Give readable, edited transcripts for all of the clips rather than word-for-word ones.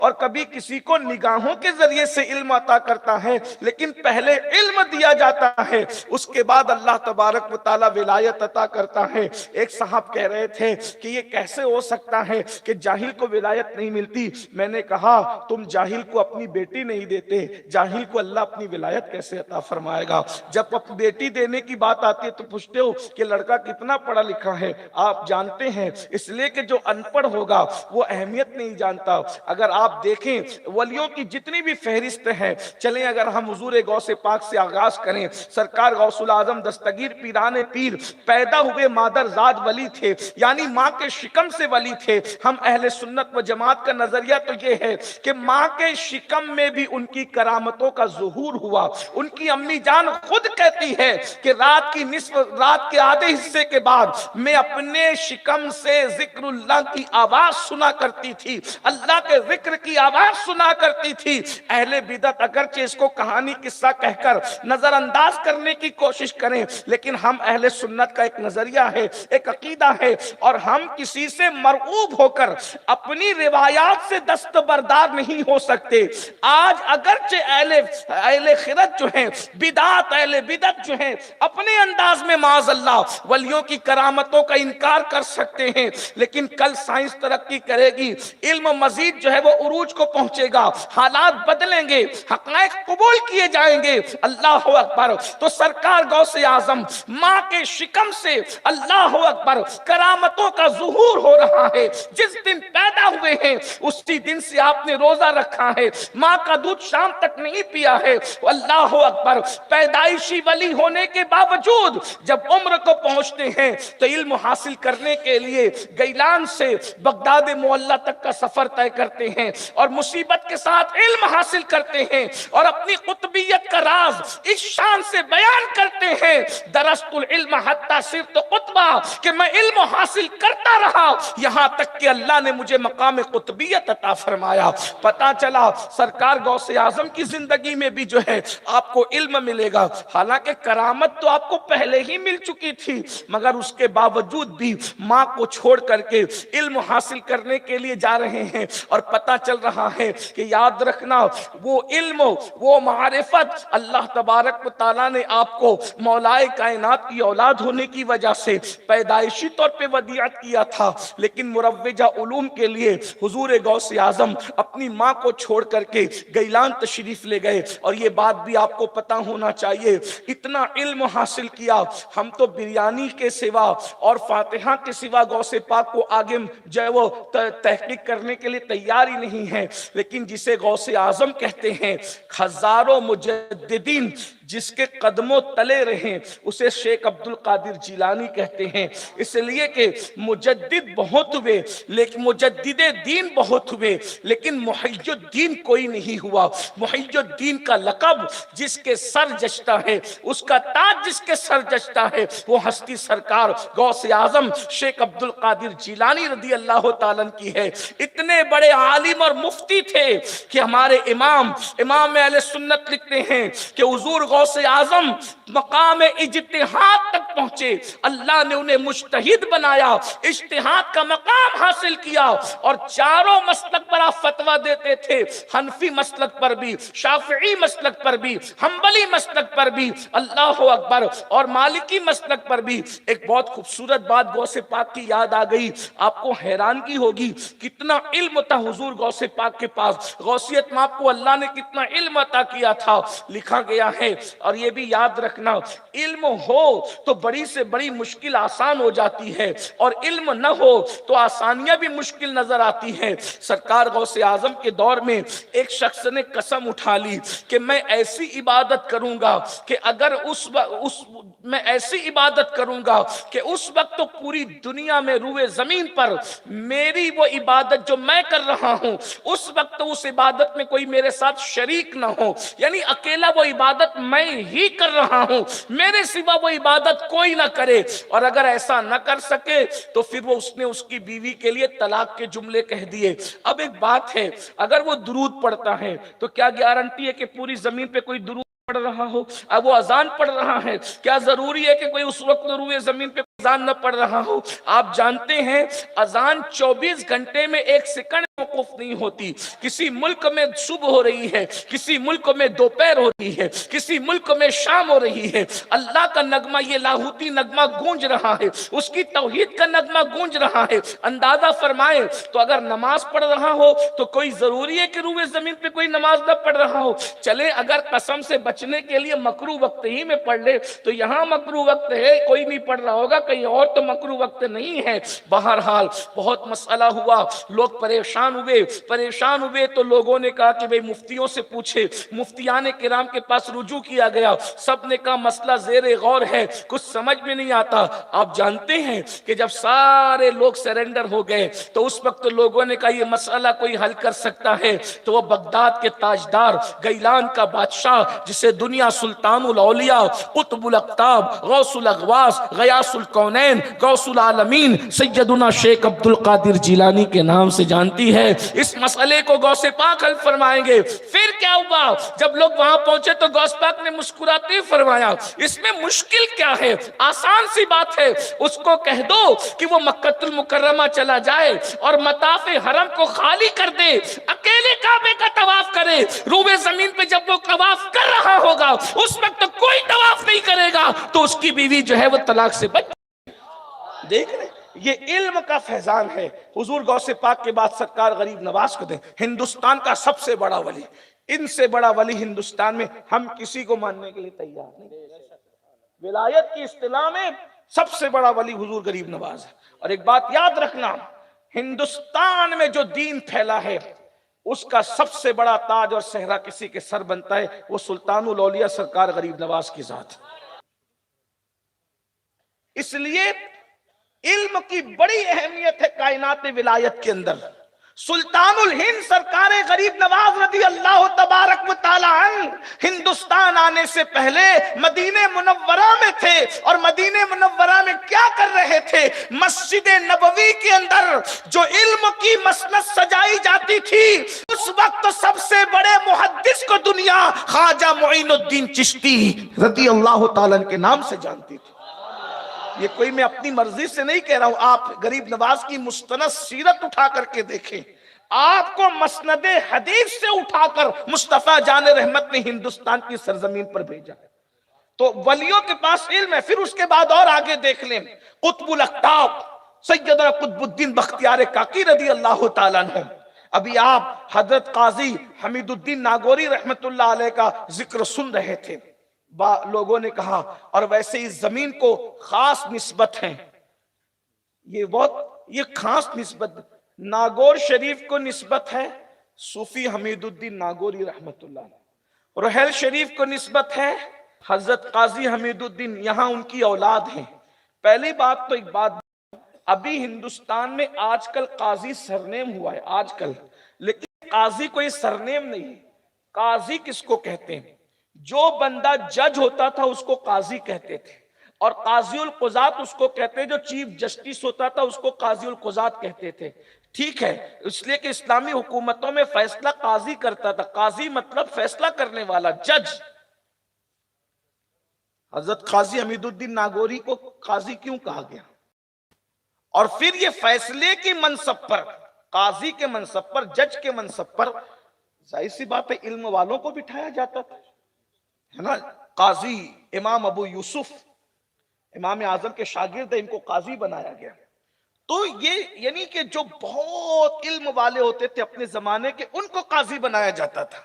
اور کبھی کسی کو نگاہوں کے ذریعے سے علم عطا کرتا ہے، لیکن پہلے علم دیا جاتا ہے، اس کے بعد اللہ تبارک و تعالی ولایت عطا کرتا ہے۔ ایک صاحب کہہ رہے تھے کہ یہ کیسے ہو سکتا ہے کہ جاہل کو ولایت نہیں ملتی؟ میں نے کہا تم جاہل کو اپنی بیٹی نہیں دیتے، جاہل کو اللہ اپنی ولایت کیسے عطا فرمائے گا؟ جب بیٹی دینے کی بات آتی ہے تو پوچھتے ہو کہ لڑکا کتنا پڑھا لکھا ہے؟ آپ جانتے ہیں اس لیے کہ جو ان پڑھ ہوگا وہ اہمیت نہیں جانتا۔ اگر آپ دیکھیں ولیوں کی جتنی بھی فہرست ہے، چلیں اگر ہم حضور غوث پاک سے آغاز کریں، سرکار غوث العظم دستگیر پیران پیر پیدا ہوئے مادر زاد ولی تھے، یعنی ماں کے شکم سے ولی تھے۔ ہم اہل سنت و جماعت کا نظریہ تو یہ ہے کہ ماں کے شکم میں بھی ان کی کرامتوں کا ظہور ہوا۔ ان کی امی جان خود کہتی ہے کہ رات کے آدھے حصے کے بعد میں اپنے شکم سے ذکر اللہ کی آواز سنا کرتی تھی، اللہ کے ذکر کی آواز سنا کرتی تھی۔ اہل بدعت اگرچہ اس کو کہانی قصہ کہہ کر نظر انداز کرنے کی کوشش کریں، لیکن ہم اہل سنت کا ایک نظریہ ہے، ایک عقیدہ ہے، اور ہم کسی سے مرعوب ہو کر اپنی روایات سے دستبردار نہیں ہو سکتے۔ آج اگرچہ اہل خرد جو ہیں، اہل بدعت جو ہیں، اپنے انداز میں معاذ اللہ ولیوں کی کرامتوں کا انکار کر سکتے ہیں، لیکن کل سائنس ترقی کرے گی، علم مزید جو ہے وہ عروج کو پہنچے گا، حالات بدلیں گے، حقائق قبول کیے جائیں گے۔ اللہ اکبر! تو سرکار غوث اعظم ماں کے شکم سے اللہ اکبر کرامتوں کا ظہور ہو رہا ہے۔ جس دن پیدا ہوئے ہیں اسی دن سے آپ نے روزہ رکھا ہے، ماں کا دودھ شام تک نہیں پیا ہے۔ اللہ اکبر! پیدائشی ولی ہونے کے باوجود جب عمر کو پہنچتے ہیں تو علم حاصل کرنے کے لیے گیلان سے بغداد معلی تک کا سفر طے کرتے ہیں، اور مصیبت کے ساتھ علم حاصل کرتے ہیں، اور اپنی قطبیت کا راز اس شان سے بیان کرتے ہیں، درست العلم حتی صرت قطبہ، کہ میں علم حاصل کرتا رہا یہاں تک کہ اللہ نے مجھے مقام قطبیت عطا فرمایا۔ پتا چلا سرکار غوث اعظم کی زندگی میں بھی جو ہے آپ کو علم ملے گا، حالانکہ کرامت تو آپ کو پہلے ہی مل چکی تھی، مگر اس کے باوجود بھی ماں کو چھوڑ کر کے علم حاصل کرنے کے لیے جا رہے ہیں، اور پتا چل رہا ہے کہ یاد رکھنا وہ علم، وہ معرفت اللہ تبارک و تعالیٰ نے آپ کو مولائے کائنات کی اولاد ہونے کی وجہ سے پیدائشی طور پہ ودیعت کیا تھا، لیکن مروجہ علوم کے لیے حضور غوث اعظم اپنی ماں کو چھوڑ کر کے گیلان تشریف لے گئے۔ اور یہ بات بھی آپ کو پتا ہونا چاہیے، اتنا علم حاصل کیا، ہم تو بریانی کے سوا اور فاتحہ کے سوا غوث پاک کو آگے جو ہے وہ تحقیق کرنے کے لیے تیار ہی نہیں ہے، لیکن جسے غوث اعظم کہتے ہیں، ہزاروں مجددین جس کے قدموں تلے رہیں، اسے شیخ عبد القادر جیلانی کہتے ہیں، اس لیے کہ مجدد بہت ہوئے، لیکن مجدد دین بہت ہوئے، لیکن محی الدین کوئی نہیں ہوا۔ محی الدین کا لقب جس کے سر جچتا ہے، اس کا تاج جس کے سر جچتا ہے، وہ ہستی سرکار غوث اعظم شیخ عبد القادر جیلانی رضی اللہ تعالیٰ کی ہے۔ اتنے بڑے عالم اور مفتی تھے کہ ہمارے امام اہل سنت لکھتے ہیں کہ حضور غوث اعظم مقام اجتہاد تک پہنچے، اللہ نے انہیں مجتہد بنایا، اجتہاد کا مقام حاصل کیا، اور چاروں مسلک پر آپ فتویٰ دیتے تھے، حنفی مسلک پر بھی، شافعی مسلک پر بھی، حنبلی مسلک پر بھی، اللہ اکبر، اور مالکی مسلک پر بھی۔ ایک بہت خوبصورت بات غوث پاک کی یاد آ گئی، آپ کو حیرانگی ہوگی کتنا علم تھا حضور غوث پاک کے پاس، غوثیت میں آپ کو اللہ نے کتنا علم عطا کیا تھا، لکھا گیا ہے۔ اور یہ بھی یاد رکھنا، علم ہو تو بڑی سے بڑی مشکل آسان ہو جاتی ہے، اور علم نہ ہو تو آسانیاں بھی مشکل نظر آتی ہیں۔ سرکار غوث اعظم کے دور میں ایک شخص نے قسم اٹھا لی کہ میں ایسی عبادت کروں گا کہ اگر میں ایسی عبادت کروں گا کہ اس وقت تو پوری دنیا میں روئے زمین پر میری وہ عبادت جو میں کر رہا ہوں، اس وقت اس عبادت میں کوئی میرے ساتھ شریک نہ ہو، یعنی اکیلا وہ عبادت میں ہی کر رہا ہوں، میرے سوا وہ عبادت کوئی نہ کرے۔ اور اگر ایسا نہ کر سکے تو پھر وہ اس نے اس کی بیوی کے لیے طلاق کے جملے کہہ دیے۔ اب ایک بات ہے، اگر وہ درود پڑھتا ہے تو کیا گارنٹی ہے کہ پوری زمین پہ کوئی درود پڑھ رہا ہو؟ اب وہ اذان پڑھ رہا ہے، کیا ضروری ہے کہ کوئی اس وقت روئے زمین پہ اذان نہ پڑھ رہا ہو. آپ جانتے ہیں اذان 24 گھنٹے میں 1 سیکنڈ موقوف نہیں ہوتی. کسی ملک میں صبح ہو رہی ہے, کسی ملک میں دوپہر ہو رہی ہے, کسی ملک میں شام ہو رہی ہے. اللہ کا نغمہ, یہ لاہوتی نغمہ گونج رہا ہے, اس کی توحید کا نغمہ گونج رہا ہے. اندازہ فرمائیں تو اگر نماز پڑھ رہا ہو تو کوئی ضروری ہے کہ روئے زمین پہ کوئی نماز نہ پڑھ رہا ہو. چلے اگر قسم سے بچنے کے لیے مکروہ وقت ہی میں پڑھ لے تو یہاں مکروہ وقت ہے, کوئی نہیں پڑھ رہا ہوگا, کہیں اور تو مکروہ وقت نہیں ہے. بہرحال بہت مسئلہ ہوا, لوگ پریشان ہوئے تو لوگوں نے کہا کہ بھئی مفتیوں سے پوچھے. مفتیان کرام کے پاس رجوع کیا گیا, سب نے کہا مسئلہ زیر غور ہے, کچھ سمجھ میں نہیں آتا. آپ جانتے ہیں کہ جب سارے لوگ سرنڈر ہو گئے تو اس وقت لوگوں نے کہا یہ مسئلہ کوئی حل کر سکتا ہے تو وہ بغداد کے تاجدار, گیلان کا بادشاہ, جسے دنیا سلطان الاولیاء, قطب الاقطاب, غوث الاغواث, غیاث الکونین, غوث العالمین سیدنا شیخ عبد القادر جیلانی کے نام سے جانتی ہے, اس مسئلے کو غوث پاک حل فرمائیں گے. پھر کیا ہوا, جب لوگ وہاں پہنچے تو غوث پاک نے مسکراتے فرمایا اس میں مشکل کیا ہے, آسان سی بات ہے, اس کو کہہ دو کہ وہ مکہ المکرمہ چلا جائے اور مطاف حرم کو خالی کر دے, اکیلے کعبے کا طواف کرے. روئے زمین پہ جب وہ طواف کر رہا ہوگا اس وقت کوئی طواف نہیں کرے گا تو اس کی بیوی جو ہے وہ طلاق سے بچ. دیکھ رہے, یہ علم کا فیضان ہے. حضور غوث پاک کے بعد سرکار غریب نواز کو دیں, ہندوستان کا سب سے بڑا ولی, ان سے بڑا ولی ہندوستان میں ہم کسی کو ماننے کے لیے تیار نہیں. ولایت کی اصطلاح میں سب سے بڑا ولی حضور غریب نواز ہے. اور ایک بات یاد رکھنا, ہندوستان میں جو دین پھیلا ہے اس کا سب سے بڑا تاج اور صحرا کسی کے سر بنتا ہے, وہ سلطان الاولیاء سرکار غریب نواز کی ذات. اس لیے علم کی بڑی اہمیت ہے کائنات ولایت کے اندر. سلطان الہند سرکار غریب نواز رضی اللہ تبارک و تعالی عنہ ہندوستان آنے سے پہلے مدینہ منورہ میں تھے, اور مدینہ منورہ میں کیا کر رہے تھے, مسجد نبوی کے اندر جو علم کی مسند سجائی جاتی تھی اس وقت سب سے بڑے محدث کو دنیا خواجہ معین الدین چشتی رضی اللہ تعالیٰ عنہ کے نام سے جانتی تھی. یہ کوئی میں اپنی مرضی سے نہیں کہہ رہا ہوں, آپ غریب نواز کی مستند سیرت اٹھا کر کے دیکھیں, آپ کو مسند حدیث سے اٹھا کر مصطفیٰ جان رحمت نے ہندوستان کی سرزمین پر بھیجا. تو ولیوں کے پاس علم ہے. پھر اس کے بعد اور آگے دیکھ لیں, قطب الاقطاب سیدنا قطب الدین بختیار کاکی رضی اللہ تعالیٰ عنہ. ابھی آپ حضرت قاضی حمید الدین ناگوری رحمت اللہ علیہ کا ذکر سن رہے تھے. لوگوں نے کہا, اور ویسے اس زمین کو خاص نسبت ہے, یہ خاص نسبت ناگور شریف کو نسبت ہے صوفی حمید الدین ناگوری رحمت اللہ علیہ. رحیل شریف کو نسبت ہے حضرت قاضی حمید الدین, یہاں ان کی اولاد ہیں. پہلی بات تو ایک بات, ابھی ہندوستان میں آج کل قاضی سرنیم ہوا ہے آج کل, لیکن قاضی کوئی سرنیم نہیں. قاضی کس کو کہتے ہیں, جو بندہ جج ہوتا تھا اس کو قاضی کہتے تھے, اور قاضی القضات اس کو کہتے, جو چیف جسٹس ہوتا تھا اس کو قاضی القضات کہتے تھے. ٹھیک ہے, اس لیے کہ اسلامی حکومتوں میں فیصلہ قاضی کرتا تھا. قاضی مطلب فیصلہ کرنے والا, جج. حضرت قاضی حمید الدین ناگوری کو قاضی کیوں کہا گیا؟ اور پھر یہ فیصلے کی منصب پر, قاضی کے منصب پر, جج کے منصب پر ظاہر سی بات ہے علم والوں کو بٹھایا جاتا تھا, ہے نا. قاضی امام ابو یوسف امام اعظم کے شاگرد, ان کو قاضی بنایا گیا. تو یہ یعنی کہ جو بہت علم والے ہوتے تھے اپنے زمانے کے, ان کو قاضی بنایا جاتا تھا.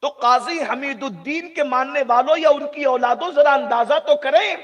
تو قاضی حمید الدین کے ماننے والوں یا ان کی اولادوں ذرا اندازہ تو کریں,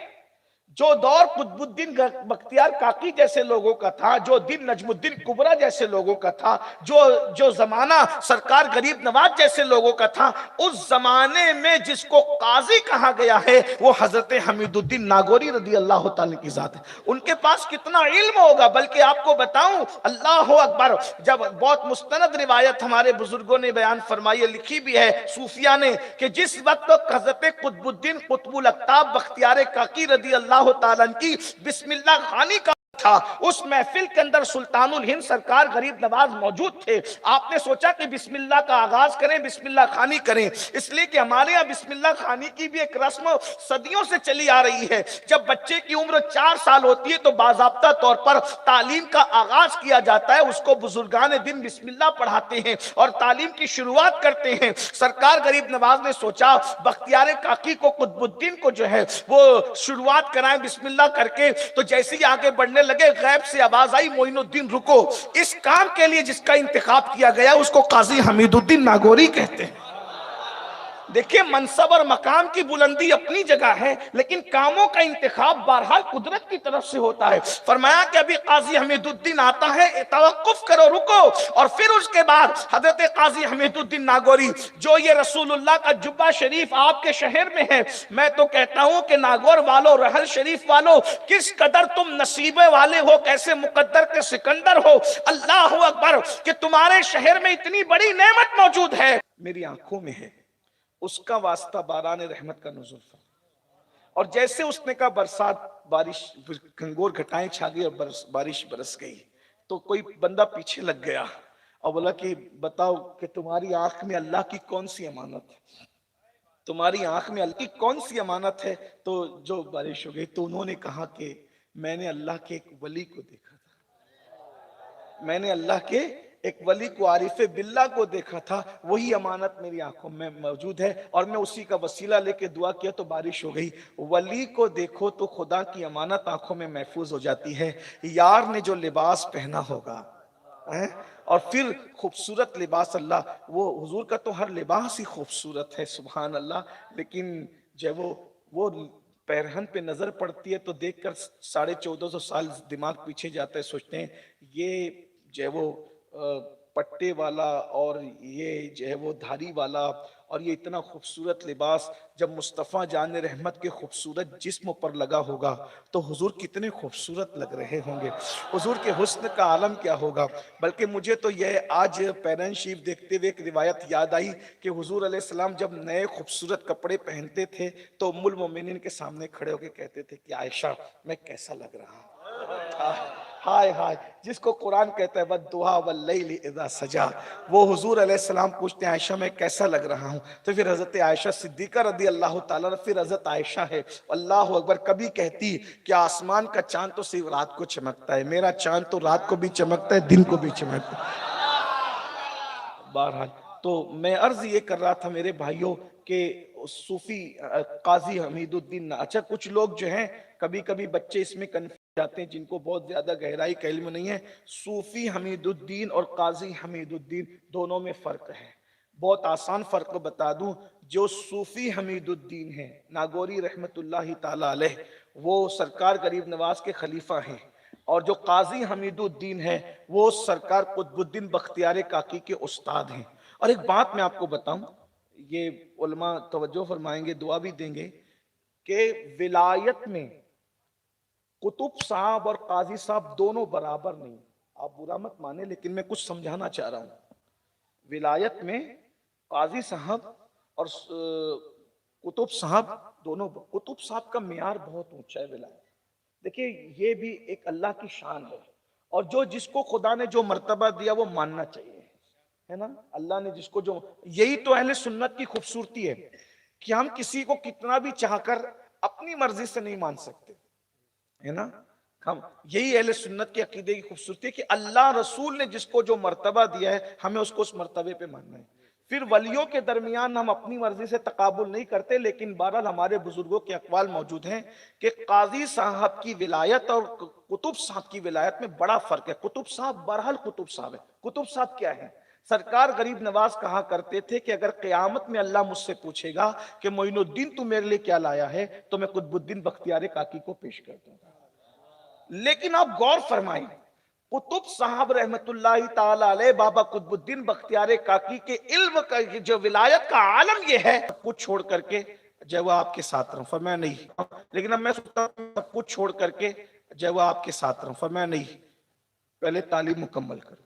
جو دور قطب الدین بختیار کاکی جیسے لوگوں کا تھا, جو دن نجم الدین کبرا جیسے لوگوں کا تھا, جو زمانہ سرکار غریب نواز جیسے لوگوں کا تھا, اس زمانے میں جس کو قاضی کہا گیا ہے وہ حضرت حمید الدین ناگوری رضی اللہ تعالیٰ کی ذات ہے. ان کے پاس کتنا علم ہوگا. بلکہ آپ کو بتاؤں, اللہ اکبر, جب بہت مستند روایت ہمارے بزرگوں نے بیان فرمائی, لکھی بھی ہے صوفیہ نے, کہ جس وقت حضرت قطب الدین قطب الاقطاب بختیار کاکی رضی اللہ تعالیٰ کی بسم اللہ خانی کا تھا، اس محفل کے اندر سلطان الہند سرکار غریب نواز موجود تھے. آپ نے سوچا کہ بسم اللہ کا آغاز کریں، بسم اللہ خانی کریں، اس لیے کہ ہمارے یہاں بسم اللہ خانی کی بھی ایک رسم صدیوں سے چلی آ رہی ہے. جب بچے کی عمر 4 سال ہوتی ہے تو باضابطہ طور پر تعلیم کا آغاز کیا جاتا ہے، اس کو بزرگان دین بسم اللہ پڑھاتے ہیں اور تعلیم کی شروعات کرتے ہیں. سرکار غریب نواز نے سوچا بختیار کاکی کو، قطب الدین کو جو ہے وہ شروعات کرائیں بسم اللہ کر کے. تو جیسے ہی آگے بڑھنے لگے غیب سے آواز آئی معین الدین رکو. اس کام کے لیے جس کا انتخاب کیا گیا اس کو قاضی حمید الدین ناگوری کہتے ہیں. دیکھیں منصب اور مقام کی بلندی اپنی جگہ ہے، لیکن کاموں کا انتخاب بہرحال قدرت کی طرف سے ہوتا ہے. فرمایا کہ ابھی قاضی حمید الدین آتا ہے، توقف کرو، رکو. اور پھر اس کے بعد حضرت قاضی حمید الدین ناگوری، جو یہ رسول اللہ کا جبہ شریف آپ کے شہر میں ہے، میں تو کہتا ہوں کہ ناگور والو، رحل شریف والو، کس قدر تم نصیبے والے ہو، کیسے مقدر کے سکندر ہو. اللہ اکبر کہ تمہارے شہر میں اتنی بڑی نعمت موجود ہے، میری آنکھوں میں ہے. اس کا واسطہ باران رحمت کا نزول تھا. اور جیسے اس نے کہا برسات، بارش، گھنگور گھٹائیں چھا گئی اور بارش برس گئی، تو کوئی بندہ پیچھے لگ گیا اور بولا کہ بتاؤ کہ تمہاری آنکھ میں اللہ کی کون سی امانت ہے، تمہاری آنکھ میں اللہ کی کون سی امانت ہے. تو جو بارش ہو گئی تو انہوں نے کہا کہ میں نے اللہ کے ایک ولی کو دیکھا تھا، میں نے اللہ کے ایک ولی کو، عارف باللہ کو دیکھا تھا، وہی امانت میری آنکھوں میں موجود ہے اور میں اسی کا وسیلہ لے کے دعا کیا تو بارش ہو گئی. ولی کو دیکھو تو خدا کی امانت آنکھوں میں محفوظ ہو جاتی ہے. یار نے جو لباس پہنا ہوگا، اور پھر خوبصورت لباس، اللہ وہ حضور کا تو ہر لباس ہی خوبصورت ہے سبحان اللہ. لیکن جب وہ پیرہن پہ نظر پڑتی ہے تو دیکھ کر 1450 سال دماغ پیچھے جاتا ہے، سوچتے ہیں یہ جو ہے وہ پٹے والا اور یہ جو ہے وہ دھاری والا اور یہ اتنا خوبصورت لباس جب مصطفیٰ جان رحمت کے خوبصورت جسم پر لگا ہوگا تو حضور کتنے خوبصورت لگ رہے ہوں گے، حضور کے حسن کا عالم کیا ہوگا. بلکہ مجھے تو یہ آج پیرہن شریف دیکھتے ہوئے ایک روایت یاد آئی کہ حضور علیہ السلام جب نئے خوبصورت کپڑے پہنتے تھے تو ام المومنین کے سامنے کھڑے ہو کے کہتے تھے کہ عائشہ میں کیسا لگ رہا ہوں. ہائے ہائے، جس کو قرآن کہتا ہے وَالضُّحَىٰ وَاللَّيْلِ إِذَا سَجَىٰ، وہ حضور علیہ السلام پوچھتے ہیں عائشہ میں کیسا لگ رہا ہوں. تو پھر حضرت عائشہ صدیقہ رضی اللہ تعالیٰ، پھر حضرت عائشہ ہے اللہ اکبر، کبھی کہتی کہ آسمان کا چاند تو صرف رات کو چمکتا ہے، میرا چاند تو رات کو بھی چمکتا ہے، دن کو بھی چمکتا ہے. بہرحال تو میں عرض یہ کر رہا تھا میرے بھائیوں کہ صوفی قاضی حمید الدین، اچھا کچھ لوگ جو ہیں کبھی کبھی بچے اس میں کنفیوز جاتے ہیں جن کو بہت زیادہ گہرائی کا علم نہیں ہے. صوفی حمید الدین اور قاضی حمید الدین دونوں میں فرق ہے. بہت آسان فرق بتا دوں، جو صوفی حمید الدین ہیں ناگوری رحمت اللہ تعالی علیہ، وہ سرکار غریب نواز کے خلیفہ ہیں، اور جو قاضی حمید الدین ہے وہ سرکار قطب الدین بختیار کاکی کے استاد ہیں. اور ایک بات میں آپ کو بتاؤں، یہ علماء توجہ فرمائیں گے، دعا بھی دیں گے، کہ ولایت میں قطب صاحب اور قاضی صاحب دونوں برابر نہیں. آپ برا مت مانے لیکن میں کچھ سمجھانا چاہ رہا ہوں. ولایت میں قاضی صاحب اور قطب صاحب دونوں، قطب صاحب کا معیار بہت اونچا ہے ولایت. دیکھیں یہ بھی ایک اللہ کی شان ہے، اور جو جس کو خدا نے جو مرتبہ دیا وہ ماننا چاہیے، ہے نا. اللہ نے جس کو جو، یہی تو اہل سنت کی خوبصورتی ہے کہ ہم کسی کو کتنا بھی چاہ کر اپنی مرضی سے نہیں مان سکتے، ہے نا. ہم یہی اہل سنت کے عقیدے کی خوبصورتی ہے کہ اللہ رسول نے جس کو جو مرتبہ دیا ہے ہمیں اس کو اس مرتبے پہ ماننا ہے. پھر ولیوں کے درمیان ہم اپنی مرضی سے تقابل نہیں کرتے، لیکن بہرحال ہمارے بزرگوں کے اقوال موجود ہیں کہ قاضی صاحب کی ولایت اور قطب صاحب کی ولایت میں بڑا فرق ہے. قطب صاحب بہرحال قطب صاحب ہے. قطب صاحب کیا ہے؟ سرکار غریب نواز کہا کرتے تھے کہ اگر قیامت میں اللہ مجھ سے پوچھے گا کہ معین الدین تو میرے لیے کیا لایا ہے تو میں قطب الدین بختیار کاکی کو پیش کر دوں گا. لیکن آپ غور فرمائیں، قطب صاحب رحمت اللہ تعالی علیہ، بابا قطب الدین بختیار کاکی کے علم کا جو ولایت کا عالم یہ ہے، سب کچھ چھوڑ کر کے جو وہ آپ کے ساتھ رہوں. فرمایا نہیں. لیکن اب میں سوچتا ہوں سب کچھ چھوڑ کر کے جو وہ آپ کے ساتھ رہوں. فرمایا نہیں، پہلے تعلیم مکمل کرو.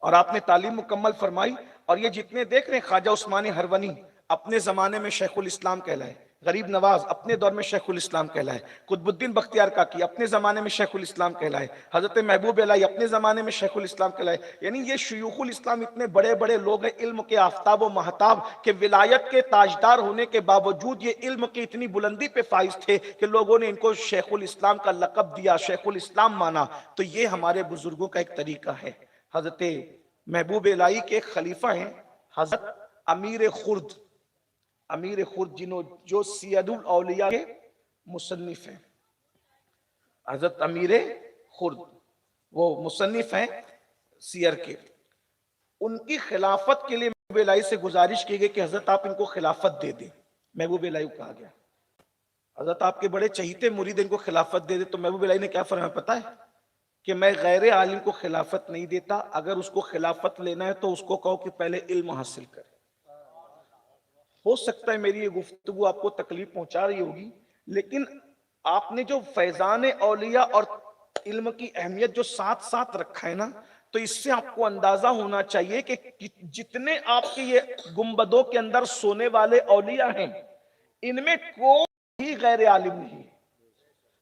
اور آپ نے تعلیم مکمل فرمائی. اور یہ جتنے دیکھ رہے ہیں خواجہ عثمانی ہرونی اپنے زمانے میں شیخ الاسلام کہلائے، غریب نواز اپنے دور میں شیخ الاسلام کہلائے، قطب الدین بختیار کاکی اپنے زمانے میں شیخ الاسلام کہلائے، حضرت محبوب الہی اپنے زمانے میں شیخ الاسلام کہلائے. یعنی یہ شیوخ الاسلام اتنے بڑے بڑے لوگ ہیں، علم کے آفتاب و مہتاب کے ولایت کے تاجدار ہونے کے باوجود یہ علم کی اتنی بلندی پہ فائز تھے کہ لوگوں نے ان کو شیخ الاسلام کا لقب دیا، شیخ الاسلام مانا. تو یہ ہمارے بزرگوں کا ایک طریقہ ہے. حضرت محبوب الہی کے خلیفہ ہیں حضرت امیر خرد، امیر خرد جو سید الاولیاء کے مصنف ہیں. حضرت امیر خرد وہ مصنف ہیں سیر کے. ان کی خلافت کے لیے محبوب الہی سے گزارش کی گئی کہ حضرت آپ ان کو خلافت دے دیں. محبوب الہی کو کہا گیا حضرت آپ کے بڑے چہیتے مرید ان کو خلافت دے دے. تو محبوب الہی نے کیا فرمایا پتہ ہے کہ میں غیر عالم کو خلافت نہیں دیتا، اگر اس کو خلافت لینا ہے تو اس کو کہو کہ پہلے علم حاصل کرے. ہو سکتا ہے میری یہ گفتگو آپ کو تکلیف پہنچا رہی ہوگی، لیکن آپ نے جو فیضان اولیاء اور علم کی اہمیت جو ساتھ ساتھ رکھا ہے نا، تو اس سے آپ کو اندازہ ہونا چاہیے کہ جتنے آپ کے یہ گنبدوں کے اندر سونے والے اولیاء ہیں، ان میں کوئی بھی غیر عالم نہیں.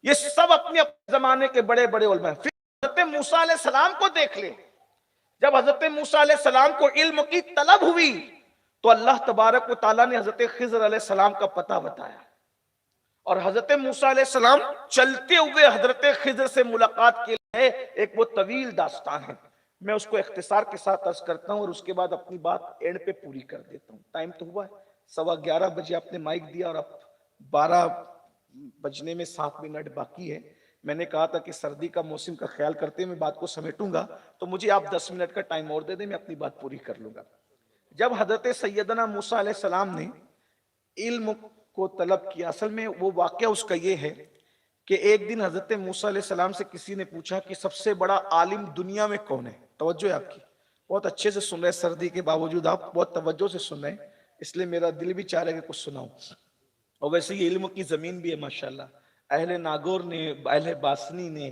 یہ سب اپنے زمانے کے بڑے بڑے علماء ہیں. پھر حضرت موسیٰ علیہ السلام کو دیکھ لیں. جب حضرت موسیٰ علیہ السلام کو علم کی طلب ہوئی تو اللہ تبارک و تعالیٰ نے حضرت خضر علیہ السلام کا پتہ بتایا، اور حضرت موسیٰ علیہ السلام چلتے ہوئے حضرت خضر سے ملاقات کے لیے ایک وہ طویل داستان ہے. میں اس کو اختصار کے ساتھ عرض کرتا ہوں اور اس کے بعد اپنی بات اینڈ پہ پوری کر دیتا ہوں. ٹائم تو ہوا ہے 11:15 بجے آپ نے مائک دیا اور اب 12 بجنے میں 7 منٹ باقی ہے. میں نے کہا تھا کہ سردی کا موسم کا خیال کرتے میں بات کو سمیٹوں گا، تو مجھے آپ 10 منٹ کا ٹائم اور دے دیں، میں اپنی بات پوری کر لوں گا. جب حضرت سیدنا موسیٰ علیہ السلام نے علم کو طلب کیا، اصل میں وہ واقعہ اس کا یہ ہے کہ ایک دن حضرت موسیٰ علیہ السلام سے کسی نے پوچھا کہ سب سے بڑا عالم دنیا میں کون ہے. توجہ ہے آپ کی، بہت اچھے سے سن رہے ہیں، سردی کے باوجود آپ بہت توجہ سے سن رہے ہیں، اس لیے میرا دل بھی چاہ رہا ہے کہ کچھ سناؤں. اور ویسے یہ علم کی زمین بھی ہے ماشاءاللہ. اہل ناگور نے، اہل باسنی نے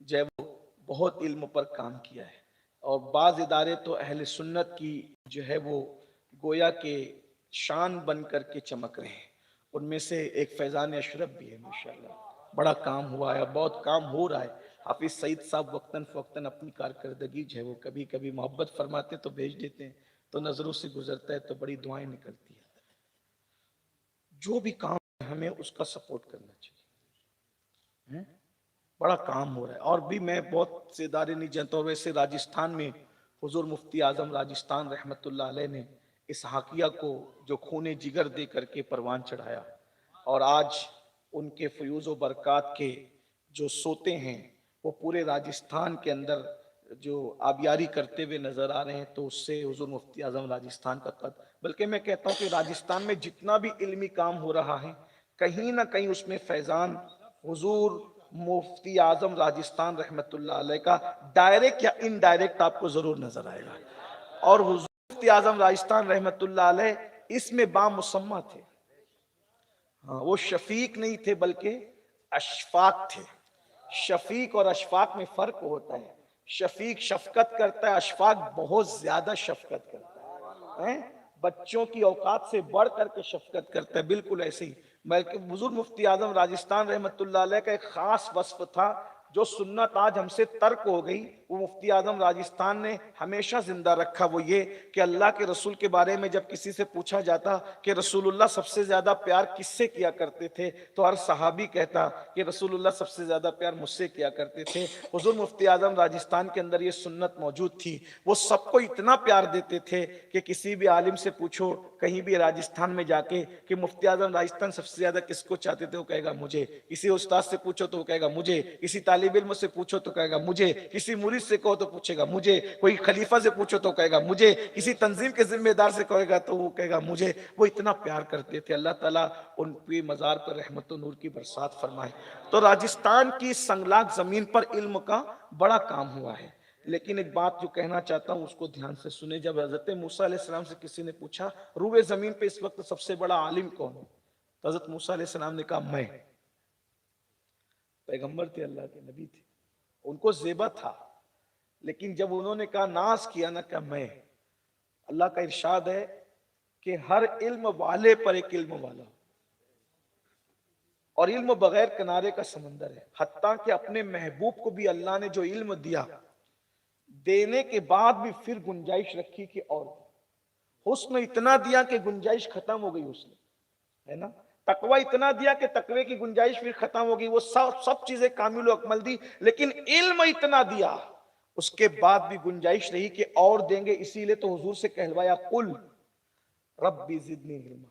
جو ہے وہ بہت علم پر کام کیا ہے، اور بعض ادارے تو اہل سنت کی جو ہے وہ گویا کے شان بن کر کے چمک رہے ہیں. ان میں سے ایک فیضان اشرف بھی ہے ماشاءاللہ. بڑا کام ہوا ہے، بہت کام ہو رہا ہے. حافظ سعید صاحب وقتاً فوقتاً اپنی کارکردگی جو ہے وہ کبھی کبھی محبت فرماتے تو بھیج دیتے ہیں، تو نظروں سے گزرتا ہے تو بڑی دعائیں نکلتی ہیں. جو بھی کام ہے ہمیں اس کا سپورٹ کرنا چاہیے. بڑا کام ہو رہا ہے، اور بھی میں بہت سے ادارے نہیں جانتا. اور ویسے راجستھان میں حضور مفتی اعظم راجستھان رحمت اللہ علیہ نے اس حاکیہ کو جو خون جگر دے کر کے پروان چڑھایا، اور آج ان کے فیوز و برکات کے جو سوتے ہیں وہ پورے راجستھان کے اندر جو آبیاری کرتے ہوئے نظر آ رہے ہیں، تو اس سے حضور مفتی اعظم راجستھان کا قد. بلکہ میں کہتا ہوں کہ راجستھان میں جتنا بھی علمی کام ہو رہا ہے، کہیں نہ کہیں اس میں فیضان حضور مفتی اعظم راجستھان رحمت اللہ علیہ کا ڈائریکٹ یا انڈائریکٹ آپ کو ضرور نظر آئے گا. اور حضور مفتی اعظم راجستھان رحمت اللہ علیہ اس میں بامسمہ تھے. وہ شفیق نہیں تھے بلکہ اشفاق تھے. شفیق اور اشفاق میں فرق ہوتا ہے. شفیق شفقت کرتا ہے، اشفاق بہت زیادہ شفقت کرتا ہے، بچوں کی اوقات سے بڑھ کر کے شفقت کرتا ہے. بالکل ایسے ہی بلکہ حضور مفتی اعظم راجستھان رحمت اللہ علیہ کا ایک خاص وصف تھا جو سنت آج ہم سے ترک ہو گئی، وہ مفتی اعظم راجستھان نے ہمیشہ زندہ رکھا. وہ یہ کہ اللہ کے رسول کے بارے میں جب کسی سے پوچھا جاتا کہ رسول اللہ سب سے زیادہ پیار کس سے کیا کرتے تھے، تو ہر صحابی کہتا کہ رسول اللہ سب سے زیادہ پیار مجھ سے کیا کرتے تھے. حضور مفتی اعظم راجستھان کے اندر یہ سنت موجود تھی. وہ سب کو اتنا پیار دیتے تھے کہ کسی بھی عالم سے پوچھو کہیں بھی راجستھان میں جا کے کہ مفتی اعظم راجستھان سب سے زیادہ کس کو چاہتے تھے، وہ کہے گا مجھے. کسی استاد سے پوچھو تو وہ کہے گا مجھے. کسی طالب علم سے پوچھو تو کہے گا مجھے. کسی مرید سے کہو تو پوچھے گا مجھے. کوئی خلیفہ سے پوچھو تو کہے گا مجھے. کسی تنظیم کے ذمہ دار سے کہے گا تو وہ کہے گا مجھے. وہ اتنا پیار کرتے تھے. اللہ تعالیٰ ان کی مزار پر رحمت و نور کی برسات فرمائے. تو راجستھان کی سنگلاخ زمین پر علم کا بڑا کام ہوا ہے. لیکن ایک بات جو کہنا چاہتا ہوں اس کو دھیان سے سنیں. جب حضرت موسیٰ علیہ السلام سے کسی نے پوچھا روئے زمین پہ اس وقت سب سے بڑا عالم کون ہے، تو حضرت موسیٰ علیہ السلام نے کہا میں. پیغمبر تھے، اللہ کے نبی تھے، ان کو زیبا تھا، لیکن جب انہوں نے کہا ناز کیا نہ کہ میں. اللہ کا ارشاد ہے کہ ہر علم والے پر ایک علم والا. اور علم بغیر کنارے کا سمندر ہے. حتیٰ کہ اپنے محبوب کو بھی اللہ نے جو علم دیا, دینے کے بعد بھی پھر گنجائش رکھی کہ اور حسن اتنا دیا کہ گنجائش ختم ہو گئی اس نے, ہے نا. تقوی اتنا دیا کہ تقوی کی گنجائش پھر ختم ہو گئی, وہ سب چیزیں کامل و اکمل دی, لیکن علم اتنا دیا اس کے بعد بھی گنجائش رہی کہ اور دیں گے. اسی لیے تو حضور سے کہلوایا قل ربی زدنی علما,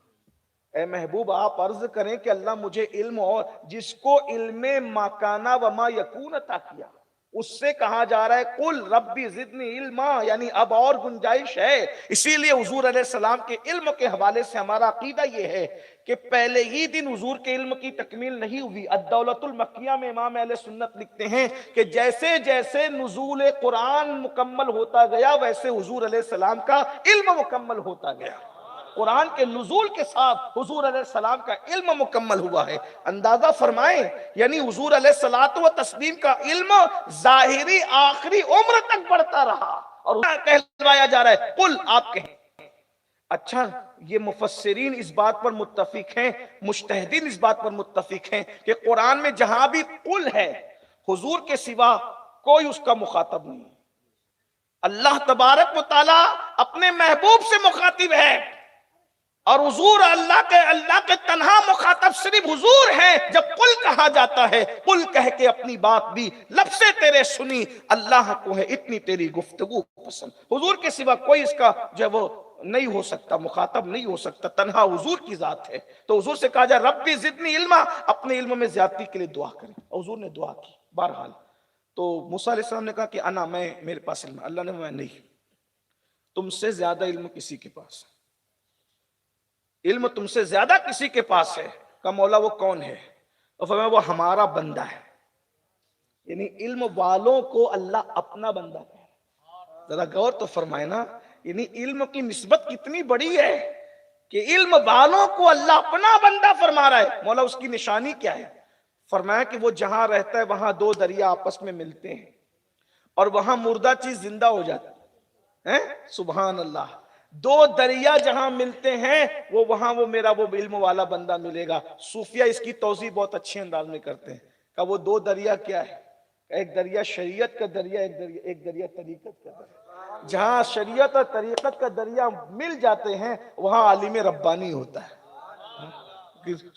اے محبوب آپ عرض کریں کہ اللہ مجھے علم, اور جس کو علم ما کانا وما یکون عطا کیا اس سے کہا جا رہا ہے قل ربی زدنی علما, یعنی اب اور گنجائش ہے. اسی لیے حضور علیہ السلام کے علم کے حوالے سے ہمارا عقیدہ یہ ہے کہ پہلے ہی دن حضور کے علم کی تکمیل نہیں ہوئی. الدولۃ المکیہ میں امام اہل سنت لکھتے ہیں کہ جیسے جیسے نزول قرآن مکمل ہوتا گیا ویسے حضور علیہ السلام کا علم مکمل ہوتا گیا. قرآن کے نزول کے ساتھ حضور علیہ السلام کا علم مکمل ہوا ہے. اندازہ فرمائیں, یعنی حضور علیہ الصلوۃ والتسلیم کا علم ظاہری آخری عمر تک بڑھتا رہا, اور کہلوایا جا رہا ہے قل آپ کہیں. اچھا, یہ مفسرین اس بات پر متفق ہیں, مجتہدین اس بات پر متفق ہیں کہ قرآن میں جہاں بھی قل ہے حضور کے سوا کوئی اس کا مخاطب نہیں. اللہ تبارک و تعالی اپنے محبوب سے مخاطب ہے, اور حضور اللہ کے تنہا مخاطب صرف حضور ہیں. جب قل کہا جاتا ہے, قل کہہ کے اپنی بات بھی لب سے تیرے سنی, اللہ کو ہے اتنی تیری گفتگو پسند. حضور کے سوا کوئی اس کا جو ہے وہ نہیں ہو سکتا, مخاطب نہیں ہو سکتا, تنہا حضور کی ذات ہے. تو حضور سے کہا جائے ربی زدنی علما, اپنے علم میں زیادتی کے لیے دعا کریں. حضور نے دعا کی. بہرحال تو موسیٰ علیہ السلام نے کہا کہ انا, میں, میرے پاس علم. اللہ نے میں نہیں, تم سے زیادہ علم کسی کے پاس ہے, علم تم سے زیادہ کسی کے پاس ہے. کہا مولا وہ کون ہے؟ اور فرمایا وہ ہمارا بندہ ہے. یعنی علم والوں کو اللہ اپنا بندہ ہے. ذرا غور تو فرمائے نا, یعنی علم کی نسبت کتنی بڑی ہے کہ علم والوں کو اللہ اپنا بندہ فرما رہا ہے. مولا اس کی نشانی کیا ہے؟ فرمایا کہ وہ جہاں رہتا ہے وہاں دو دریا آپس میں ملتے ہیں, اور وہاں مردہ چیز زندہ ہو جاتی ہے. سبحان اللہ. دو دریا جہاں ملتے ہیں وہاں وہ میرا وہ علم والا بندہ ملے گا. صوفیہ اس کی توضیح بہت اچھے انداز میں کرتے ہیں. کہ وہ دو دریا کیا ہے؟ ایک دریا شریعت کا دریا, ایک دریا طریقت کا دریا. جہاں شریعت اور طریقت کا دریا مل جاتے ہیں وہاں عالم ربانی ہوتا ہے.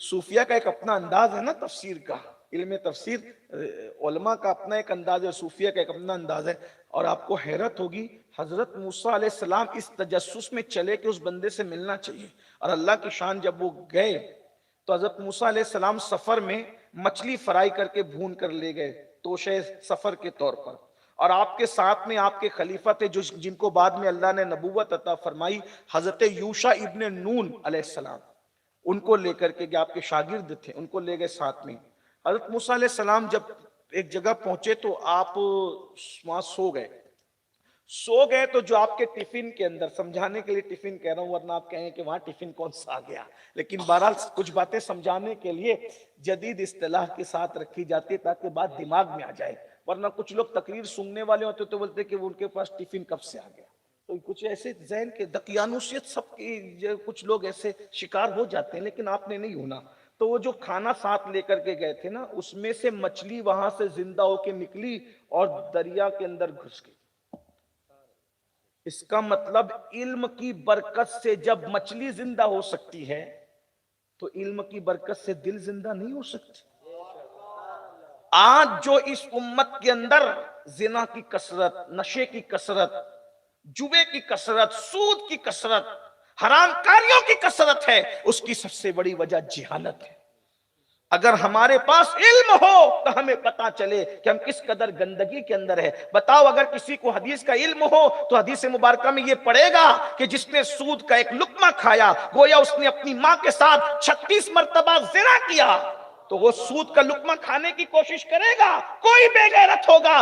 صوفیہ کا ایک اپنا انداز ہے نا تفسیر کا, علم تفسیر علماء کا اپنا ایک انداز ہے, صوفیہ کا ایک اپنا انداز ہے. اور آپ کو حیرت ہوگی, حضرت موسیٰ علیہ السلام اس تجسس میں چلے کہ اس بندے سے ملنا چاہیے, اور اللہ کی شان جب وہ گئے تو حضرت موسیٰ علیہ السلام سفر میں مچھلی فرائی کر کے بھون کر لے گئے توشے سفر کے طور پر, اور آپ کے ساتھ میں آپ کے خلیفہ تھے جن کو بعد میں اللہ نے نبوت عطا فرمائی, حضرت یوشع ابن نون علیہ السلام. ان کو لے کر کے, آپ کے شاگرد تھے, ان کو لے گئے ساتھ میں. حضرت موسیٰ علیہ السلام جب ایک جگہ پہنچے تو آپ وہاں سو گئے تو جو آپ کے ٹفن کے اندر, سمجھانے کے لیے ٹفن کہہ رہا ہوں ورنہ آپ کہیں کہ وہاں ٹفن کون سا آ گیا, لیکن بہرحال کچھ باتیں سمجھانے کے لیے جدید اصطلاح کے ساتھ رکھی جاتی ہے تاکہ بات دماغ میں آ جائے. ورنہ کچھ لوگ تقریر سننے والے ہوتے تو بولتے کہ وہ ان کے پاس ٹفن کب سے آ گیا. تو کچھ ایسے ذہن کے دقیانوسیت سب کی کچھ لوگ ایسے شکار ہو جاتے ہیں, لیکن آپ نے نہیں ہونا. تو وہ جو کھانا ساتھ لے کر کے گئے تھے نا, اس میں سے مچھلی وہاں سے زندہ ہو کے نکلی اور دریا کے اندر گھس گئی. اس کا مطلب علم کی برکت سے جب مچھلی زندہ ہو سکتی ہے تو علم کی برکت سے دل زندہ نہیں ہو سکتی. آج جو اس امت کے اندر زنا کی کثرت, نشے کی کثرت, جوے کی کثرت, سود کی کثرت, حرام کاریوں کی کثرت ہے, اس کی سب سے بڑی وجہ جہالت ہے. اگر ہمارے پاس علم ہو تو ہمیں پتا چلے کہ ہم کس قدر گندگی کے اندر ہے. بتاؤ, اگر کسی کو حدیث کا علم ہو تو حدیث مبارکہ میں یہ پڑھے گا کہ جس نے سود کا ایک لقمہ کھایا گویا اس نے اپنی ماں کے ساتھ 36 مرتبہ زنا کیا, تو وہ سود کا لقمہ کھانے کی کوشش کرے گا. کوئی بے غیرت ہوگا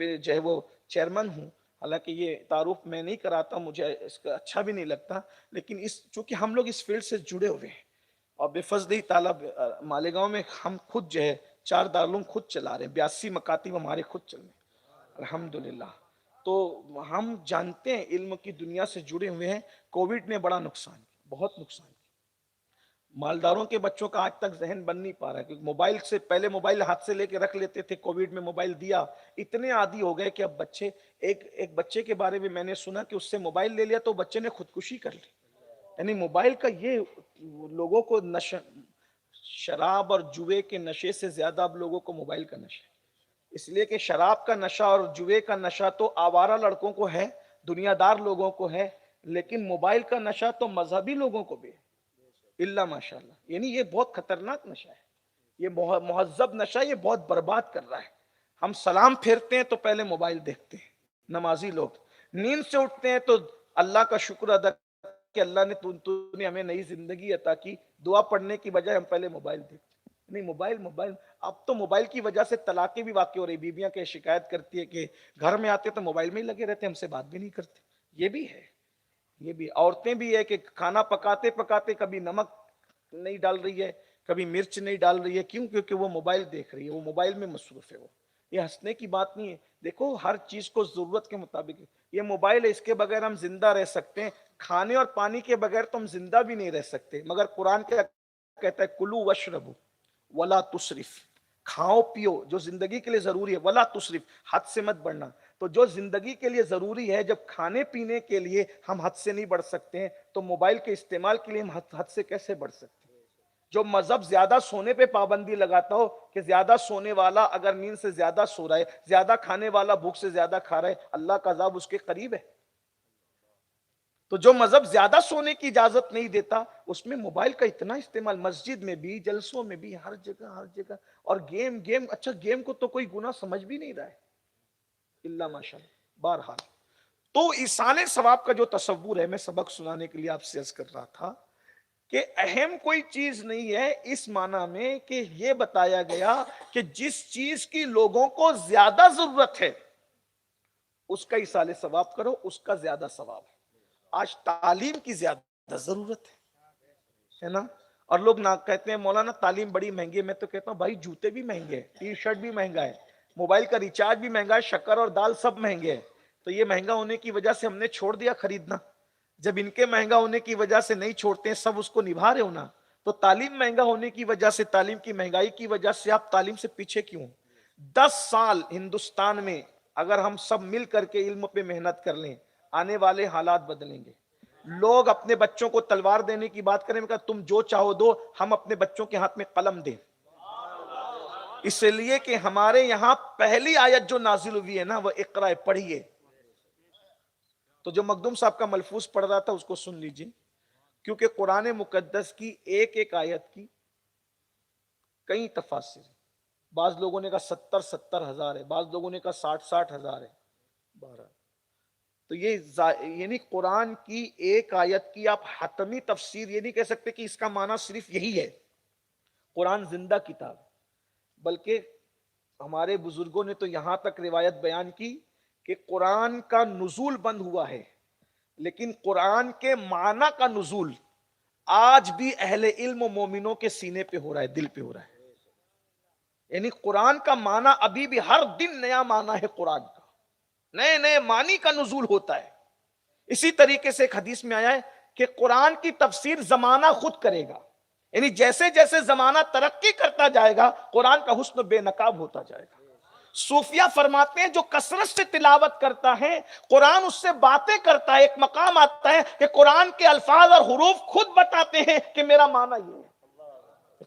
پہ جو ہے وہ چیئرمین ہوں. حالانکہ یہ تعارف میں نہیں کراتا، مجھے اس کا اچھا بھی نہیں لگتا، لیکن چونکہ ہم لوگ اس فیلڈ سے جڑے ہوئے ہیں اور بے فضل تعالیٰ مالیگاؤں میں ہم خود جو ہے 4 دارالعلوم خود چلا رہے ہیں، 82 مکاتب ہمارے خود چل رہے ہیں الحمدللہ. تو ہم جانتے ہیں، علم کی دنیا سے جڑے ہوئے ہیں. کووڈ نے بڑا نقصان کیا، بہت نقصان کیا. مالداروں کے بچوں کا آج تک ذہن بن نہیں پا رہا ہے، کیونکہ موبائل سے پہلے موبائل ہاتھ سے لے کے رکھ لیتے تھے، کووڈ میں موبائل دیا، اتنے عادی ہو گئے کہ اب بچے، ایک بچے کے بارے میں نے سنا کہ اس سے موبائل لے لیا تو بچے نے خودکشی کر لی. یعنی موبائل کا یہ لوگوں کو شراب اور جوئے کے نشے سے زیادہ اب لوگوں کو موبائل کا نشہ ہے. اس لیے کہ شراب کا نشہ اور جوئے کا نشہ تو آوارہ لڑکوں کو ہے، دنیا دار لوگوں کو ہے، لیکن موبائل کا نشہ تو مذہبی لوگوں کو بھی ہے اللہ ماشاءاللہ. یعنی یہ بہت خطرناک نشہ ہے، یہ مہذب نشہ، یہ بہت برباد کر رہا ہے. ہم سلام پھیرتے ہیں تو پہلے موبائل دیکھتے ہیں. نمازی لوگ نیند سے اٹھتے ہیں تو اللہ کا شکر ادا کہ اللہ نے ہمیں نئی زندگی عطا کی، دعا پڑھنے کی بجائے ہم پہلے موبائل دیکھتے ہیں. نہیں، موبائل. اب تو موبائل کی وجہ سے طلاقیں بھی واقع ہو رہی. بیویاں کے شکایت کرتی ہے کہ گھر میں آتے تو موبائل میں ہی لگے رہتے، ہم سے بات بھی نہیں کرتے. یہ بھی ہے، یہ بھی. عورتیں بھی ہے کہ کھانا پکاتے پکاتے کبھی نمک نہیں ڈال رہی ہے، کبھی مرچ نہیں ڈال رہی ہے. کیوں؟ کیونکہ وہ موبائل دیکھ رہی ہے، وہ موبائل میں مصروف ہے. وہ یہ ہنسنے کی بات نہیں ہے. دیکھو ہر چیز کو ضرورت کے مطابق. یہ موبائل ہے، اس کے بغیر ہم زندہ رہ سکتے ہیں، کھانے اور پانی کے بغیر تو ہم زندہ بھی نہیں رہ سکتے. مگر قرآن کیا کہتا ہے؟ کلو وشربو ولا تسرف. کھاؤ پیو جو زندگی کے لیے ضروری ہے، ولا تسرف، حد سے مت بڑھنا. تو جو زندگی کے لیے ضروری ہے، جب کھانے پینے کے لیے ہم حد سے نہیں بڑھ سکتے ہیں تو موبائل کے استعمال کے لیے ہم حد سے کیسے بڑھ سکتے ہیں؟ جو مذہب زیادہ سونے پہ پابندی لگاتا ہو کہ زیادہ سونے والا اگر نیند سے زیادہ سو رہا ہے، زیادہ کھانے والا بھوک سے زیادہ کھا رہا ہے، اللہ کا عذاب اس کے قریب ہے. تو جو مذہب زیادہ سونے کی اجازت نہیں دیتا، اس میں موبائل کا اتنا استعمال، مسجد میں بھی، جلسوں میں بھی، ہر جگہ. اور گیم. اچھا گیم کو تو کوئی گناہ سمجھ بھی نہیں رہا ہے اللہ ماشاءاللہ. بہرحال تو ایصال ثواب کا جو تصور ہے، میں سبق سنانے کے لیے آپ سے عرض کر رہا تھا کہ اہم کوئی چیز نہیں ہے اس معنی میں کہ یہ بتایا گیا کہ جس چیز کی لوگوں کو زیادہ ضرورت ہے اس کا ایصال ثواب کرو، اس کا زیادہ ثواب ہے. آج تعلیم کی زیادہ ضرورت ہے نا. اور لوگ نہ کہتے ہیں مولانا تعلیم بڑی مہنگی ہے. میں تو کہتا ہوں بھائی جوتے بھی مہنگے ہیں، ٹی شرٹ بھی مہنگا ہے، موبائل کا ریچارج بھی مہنگا ہے، شکر اور دال سب مہنگے ہیں. تو یہ مہنگا ہونے کی وجہ سے ہم نے چھوڑ دیا خریدنا. جب ان کے مہنگا ہونے کی وجہ سے نہیں چھوڑتے ہیں، سب اس کو نبھا رہے ہونا. تو تعلیم مہنگا ہونے کی وجہ سے، تعلیم کی مہنگائی کی وجہ سے آپ تعلیم سے پیچھے کیوں؟ 10 سال ہندوستان میں اگر ہم سب مل کر کے علم پہ محنت کر لیں، آنے والے حالات بدلیں گے. لوگ اپنے بچوں کو تلوار دینے کی بات کریں گے، تم جو چاہو دو، ہم اپنے بچوں کے ہاتھ میں قلم دیں. اس لیے کہ ہمارے یہاں پہلی آیت جو نازل ہوئی ہے نا، وہ اقرا، پڑھیے. تو جو مخدوم صاحب کا ملفوظ پڑھ رہا تھا اس کو سن لیجئے، کیونکہ قرآن مقدس کی ایک آیت کی کئی تفاسیر. بعض لوگوں نے کہا 70 ہزار ہے، بعض لوگوں نے کہا 60 ہزار ہے. 12. تو یہ یعنی قرآن کی ایک آیت کی آپ حتمی تفسیر یہ نہیں کہہ سکتے کہ اس کا معنی صرف یہی ہے. قرآن زندہ کتاب، بلکہ ہمارے بزرگوں نے تو یہاں تک روایت بیان کی کہ قرآن کا نزول بند ہوا ہے، لیکن قرآن کے معنی کا نزول آج بھی اہل علم و مومنوں کے سینے پہ ہو رہا ہے، دل پہ ہو رہا ہے. یعنی قرآن کا معنی ابھی بھی ہر دن نیا معنی ہے، قرآن کا نئے نئے معنی کا نزول ہوتا ہے. اسی طریقے سے ایک حدیث میں آیا ہے کہ قرآن کی تفسیر زمانہ خود کرے گا. یعنی جیسے جیسے زمانہ ترقی کرتا جائے گا، قرآن کا حسن بے نقاب ہوتا جائے گا. صوفیہ فرماتے ہیں جو کثرت سے تلاوت کرتا ہے، قرآن اس سے باتیں کرتا ہے، ایک مقام آتا ہے کہ قرآن کے الفاظ اور حروف خود بتاتے ہیں کہ میرا معنی یہ ہے.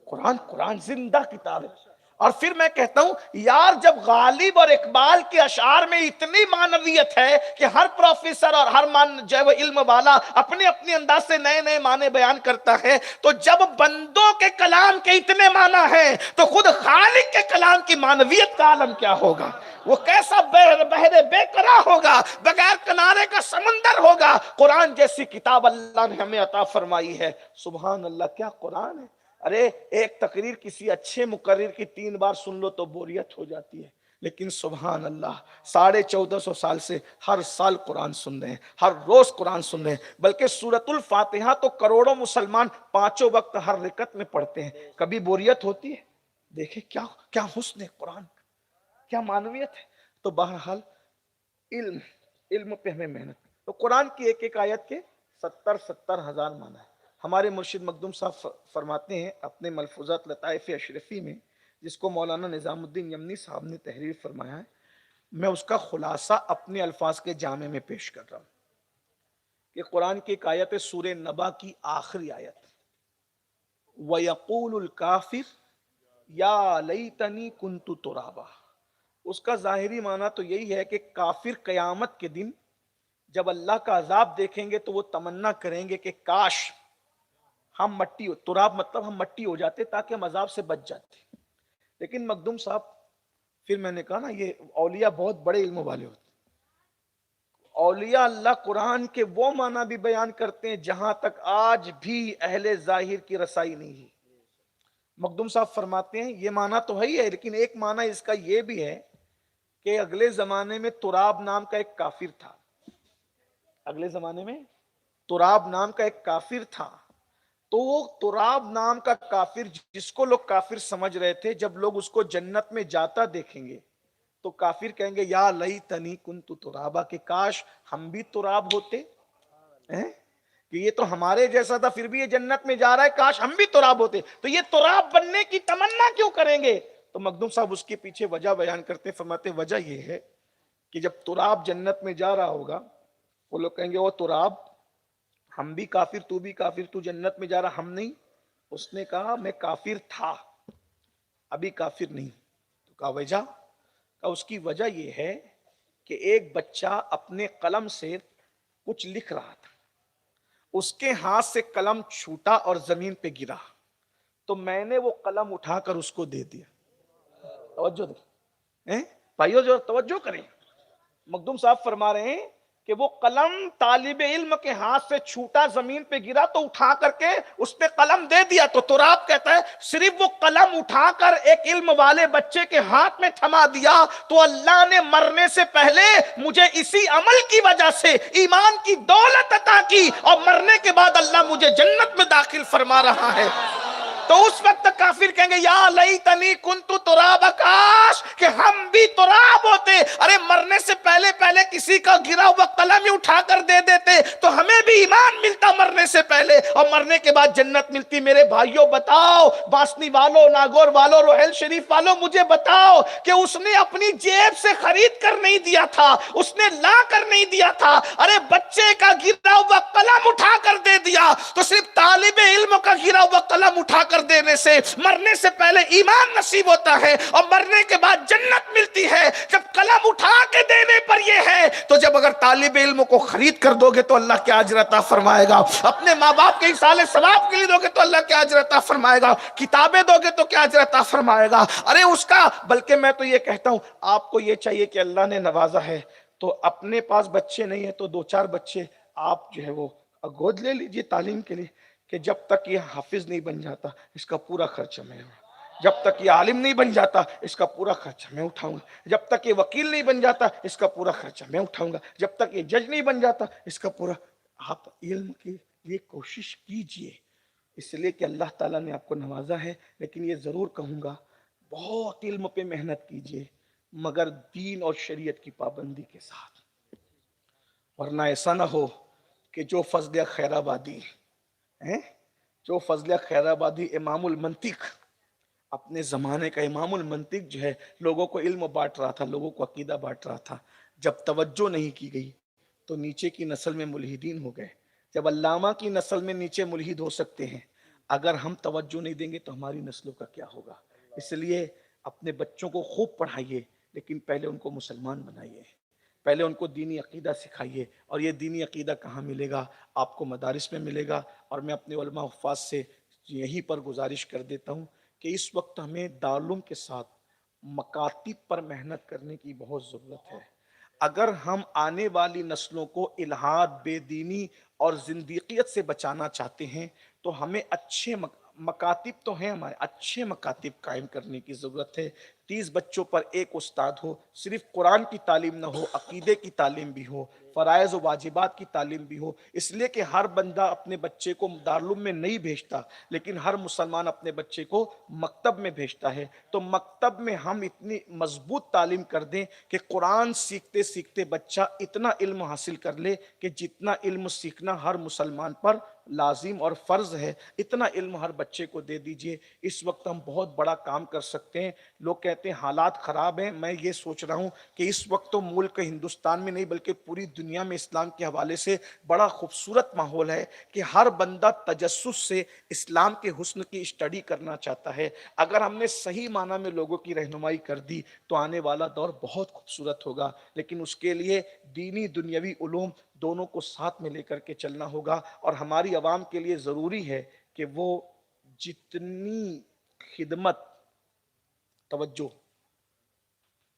قرآن زندہ کتاب ہے. اور پھر میں کہتا ہوں یار، جب غالب اور اقبال کے اشعار میں اتنی معنویت ہے کہ ہر پروفیسر اور ہر جو ہے وہ علم والا اپنے اپنے انداز سے نئے نئے معنی بیان کرتا ہے، تو جب بندوں کے کلام کے اتنے معنی ہیں تو خود خالق کے کلام کی معنویت کا عالم کیا ہوگا؟ وہ کیسا بحر بے قرار ہوگا، بغیر کنارے کا سمندر ہوگا. قرآن جیسی کتاب اللہ نے ہمیں عطا فرمائی ہے. سبحان اللہ، کیا قرآن ہے. ارے ایک تقریر کسی اچھے مقرر کی 3 بار سن لو تو بوریت ہو جاتی ہے، لیکن سبحان اللہ 1450 سال سے ہر سال قرآن سن رہے ہیں، ہر روز قرآن سن رہے ہیں، بلکہ سورۃ الفاتحہ تو کروڑوں مسلمان پانچوں وقت ہر رکعت میں پڑھتے ہیں، کبھی بوریت ہوتی ہے؟ دیکھیں کیا کیا حسن ہے قرآن، کیا معنویت ہے۔ تو بہرحال علم، علم پہ ہمیں محنت، تو قرآن کی ایک ایک آیت کے 70,000 معنی ہے۔ ہمارے مرشد مخدوم صاحب فرماتے ہیں اپنے ملفوظات لطائف اشرفی میں، جس کو مولانا نظام الدین یمنی صاحب نے تحریر فرمایا ہے، میں اس کا خلاصہ اپنے الفاظ کے جامع میں پیش کر رہا ہوں کہ قرآن کی ایک آیت ہے سورہ نبا کی آخری آیت، وَيَقُولُ الْكَافِرُ یا لیتنی کنت ترابا۔ اس کا ظاہری معنی تو یہی ہے کہ کافر قیامت کے دن جب اللہ کا عذاب دیکھیں گے تو وہ تمنا کریں گے کہ کاش ہم مٹی ہو، تراب مطلب ہم مٹی ہو جاتے تاکہ ہم عذاب سے بچ جاتے۔ لیکن مخدوم صاحب، پھر میں نے کہا نا یہ اولیاء بہت بڑے علم والے ہوتے ہیں، اولیاء اللہ قرآن کے وہ معنی بھی بیان کرتے ہیں جہاں تک آج بھی اہل ظاہر کی رسائی نہیں ہے۔ مخدوم صاحب فرماتے ہیں یہ معنی تو ہے ہی ہے، لیکن ایک معنی اس کا یہ بھی ہے کہ اگلے زمانے میں تراب نام کا ایک کافر تھا، اگلے زمانے میں تراب نام کا ایک کافر تھا، تو وہ تراب نام کا کافر جس کو لوگ کافر سمجھ رہے تھے، جب لوگ اس کو جنت میں جاتا دیکھیں گے تو کافر کہیں گے یا لیتنی کنت ترابا، کہ کاش ہم بھی تراب ہوتے ہیں، کہ یہ تو ہمارے جیسا تھا پھر بھی یہ جنت میں جا رہا ہے، کاش ہم بھی تراب ہوتے، تو یہ تراب بننے کی تمنا کیوں کریں گے؟ تو مخدوم صاحب اس کے پیچھے وجہ بیان کرتے، فرماتے وجہ یہ ہے کہ جب تراب جنت میں جا رہا ہوگا وہ لوگ کہیں گے وہ تراب ہم بھی کافر، تو بھی کافر، تو جنت میں جا رہا ہم نہیں۔ اس نے کہا میں کافر تھا ابھی کافر نہیں۔ تو کہا وجہ؟ کہا اس کی وجہ یہ ہے کہ ایک بچہ اپنے قلم سے کچھ لکھ رہا تھا، اس کے ہاتھ سے قلم چھوٹا اور زمین پہ گرا، تو میں نے وہ قلم اٹھا کر اس کو دے دیا۔ توجہ دیں بھائیو، جو توجہ کریں، مخدوم صاحب فرما رہے ہیں کہ وہ قلم طالب علم کے ہاتھ سے چھوٹا زمین پہ گرا تو اٹھا کر کے اس پہ قلم دے دیا۔ تو تراب کہتا ہے صرف وہ قلم اٹھا کر ایک علم والے بچے کے ہاتھ میں تھما دیا تو اللہ نے مرنے سے پہلے مجھے اسی عمل کی وجہ سے ایمان کی دولت عطا کی، اور مرنے کے بعد اللہ مجھے جنت میں داخل فرما رہا ہے۔ تو اس وقت کافر کہیں گے یا لیتنی کنت تراب، کاش کہ ہم بھی تراب ہوتے، ارے مرنے سے پہلے کسی کا گرا ہوا قلم ہی اٹھا کر دے دیتے تو ہمیں بھی ایمان ملتا مرنے سے پہلے، اور مرنے کے بعد جنت ملتی۔ میرے بھائیوں بتاؤ، باسنی والوں، ناگور والوں، روحیل شریف والوں، مجھے بتاؤ کہ اس نے اپنی جیب سے خرید کر نہیں دیا تھا، اس نے لا کر نہیں دیا تھا، ارے بچے کا گرا ہوا قلم اٹھا کر دے دیا۔ تو صرف طالب علم کا گرا ہوا قلم اٹھا کر دینے سے مرنے سے پہلے ایمان نصیب ہوتا ہے اور مرنے کے بعد جنت ملتی ہے۔ جب قلم اٹھا کے دینے پر یہ ہے تو جب اگر طالب علم کو خرید کر دو گے تو اللہ کیا اجر عطا فرمائے گا، اپنے ماں باپ کے ایصال ثواب کے لیے دو گے تو اللہ کیا اجر عطا فرمائے گا، کتابیں دو گے تو کیا اجر عطا فرمائے گا۔ ارے اس کا، بلکہ میں تو یہ کہتا ہوں آپ کو یہ چاہیے کہ اللہ نے نوازا ہے تو اپنے پاس بچے نہیں ہے تو 2-4 بچے آپ جو ہے وہ گود لے لیجئے تعلیم کے لیے، کہ جب تک یہ حافظ نہیں بن جاتا اس کا پورا خرچہ میں، جب تک یہ عالم نہیں بن جاتا اس کا پورا خرچہ میں اٹھاؤں گا، جب تک یہ وکیل نہیں بن جاتا اس کا پورا خرچہ میں اٹھاؤں گا، جب تک یہ جج نہیں بن جاتا اس کا پورا۔ آپ علم کی یہ کوشش کیجئے، اس لیے کہ اللہ تعالیٰ نے آپ کو نوازا ہے، لیکن یہ ضرور کہوں گا بہت علم پہ محنت کیجئے مگر دین اور شریعت کی پابندی کے ساتھ، ورنہ ایسا نہ ہو کہ جو فضل خیر آبادی جو فضل خیر آبادی امام المنطق، اپنے زمانے کا امام المنطق جو ہے لوگوں کو علم بانٹ رہا تھا، لوگوں کو عقیدہ بانٹ رہا تھا، جب توجہ نہیں کی گئی تو نیچے کی نسل میں ملحدین ہو گئے۔ جب علامہ کی نسل میں نیچے ملحد ہو سکتے ہیں، اگر ہم توجہ نہیں دیں گے تو ہماری نسلوں کا کیا ہوگا؟ اس لیے اپنے بچوں کو خوب پڑھائیے، لیکن پہلے ان کو مسلمان بنائیے، پہلے ان کو دینی عقیدہ سکھائیے۔ اور یہ دینی عقیدہ کہاں ملے گا؟ آپ کو مدارس میں ملے گا۔ اور میں اپنے علماء حفاظ سے یہیں پر گزارش کر دیتا ہوں کہ اس وقت ہمیں دارالعلوم کے ساتھ مکاتب پر محنت کرنے کی بہت ضرورت ہے۔ اگر ہم آنے والی نسلوں کو الحاد، بے دینی اور زندیقیت سے بچانا چاہتے ہیں تو ہمیں اچھے مکاتب تو ہیں ہمارے، اچھے مکاتب قائم کرنے کی ضرورت ہے. 30 بچوں پر ایک استاد ہو، صرف قرآن کی تعلیم نہ ہو، عقیدے کی تعلیم بھی ہو، فرائض و واجبات کی تعلیم بھی ہو. اس لیے کہ ہر بندہ اپنے بچے کو دارالعلوم میں نہیں بھیجتا، لیکن ہر مسلمان اپنے بچے کو مکتب میں بھیجتا ہے. تو مکتب میں ہم اتنی مضبوط تعلیم کر دیں کہ قرآن سیکھتے سیکھتے بچہ اتنا علم حاصل کر لے کہ جتنا علم سیکھنا ہر مسلمان پر لازم اور فرض ہے، اتنا علم ہر بچے کو دے دیجئے. اس وقت ہم بہت بڑا کام کر سکتے ہیں. لوگ کہتے ہیں حالات خراب ہیں، میں یہ سوچ رہا ہوں کہ اس وقت تو ملک ہندوستان میں نہیں بلکہ پوری دنیا میں اسلام کے حوالے سے بڑا خوبصورت ماحول ہے کہ ہر بندہ تجسس سے اسلام کے حسن کی اسٹڈی کرنا چاہتا ہے. اگر ہم نے صحیح معنی میں لوگوں کی رہنمائی کر دی تو آنے والا دور بہت خوبصورت ہوگا، لیکن اس کے لیے دینی دنیاوی علوم دونوں کو ساتھ میں لے کر کے چلنا ہوگا. اور ہماری عوام کے لیے ضروری ہے کہ وہ جتنی خدمت، توجہ